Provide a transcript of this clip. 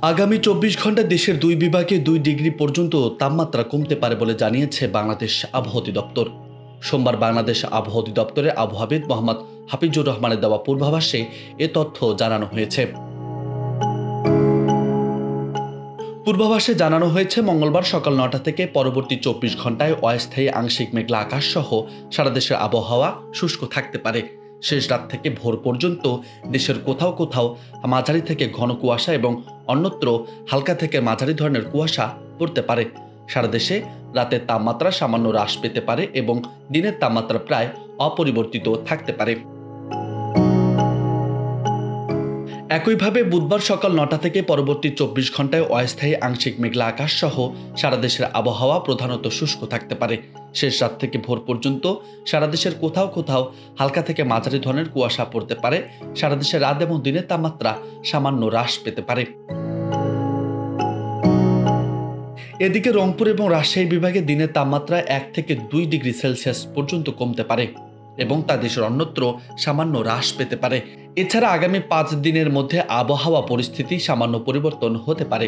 আগামী ২৪ ঘন্টায় দেশের ২ বিভাগে ২ ডিগ্রি পর্যন্ত তাপমাত্রা কমতে পারে বলে জানিয়েছে বাংলাদেশ আবহাওয়া অধিদপ্তর। সোমবার বাংলাদেশ আবহাওয়া অধিদপ্তরের আবহাওয়াবিদ মোহাম্মদ হাফিজুর রহমানের দেওয়া পূর্বাভাসে এ তথ্য জানানো হয়েছে। পূর্বাভাসে জানানো হয়েছে মঙ্গলবার সকাল ৯টা থেকে পরবর্তী ২৪ ঘন্টায় অস্থায়ী আংশিক মেঘলা আকাশ সহ সারা দেশের আবহাওয়া শুষ্ক থাকতে পারে। শেষ রাত থেকে ভোর পর্যন্ত দেশের কোথাও কোথাও মাঝারি থেকে ঘন কুয়াশা এবং অন্যত্র হালকা থেকে মাঝারি ধরনের কুয়াশা পড়তে পারে। সারা দেশে রাতের তাপমাত্রা সামান্য হ্রাস পেতে পারে এবং দিনের তাপমাত্রা প্রায় অপরিবর্তিত থাকতে পারে। একইভাবে বুধবার সকাল ৯টা থেকে পরবর্তী ২৪ ঘন্টায় অস্থায়ী আংশিক মেঘলা আকাশ সহ সারা দেশের আবহাওয়া প্রধানত শুষ্ক থাকতে পারে। শেষ রাত থেকে ভোর পর্যন্ত সারা দেশের কোথাও কোথাও হালকা থেকে মাঝারি ধরনের কুয়াশা পড়তে পারে। সারা দেশের রাত এবং দিনের তাপমাত্রা সামান্য হ্রাস পেতে পারে। এদিকে রংপুর এবং রাজশাহী বিভাগে দিনের তাপমাত্রা ১ থেকে ২ ডিগ্রি সেলসিয়াস পর্যন্ত কমতে পারে এবং তা দেশের অন্যত্র সামান্য হ্রাস পেতে পারে। এছাড়া আগামী ৫ দিনের মধ্যে আবহাওয়া পরিস্থিতি সামান্য পরিবর্তন হতে পারে।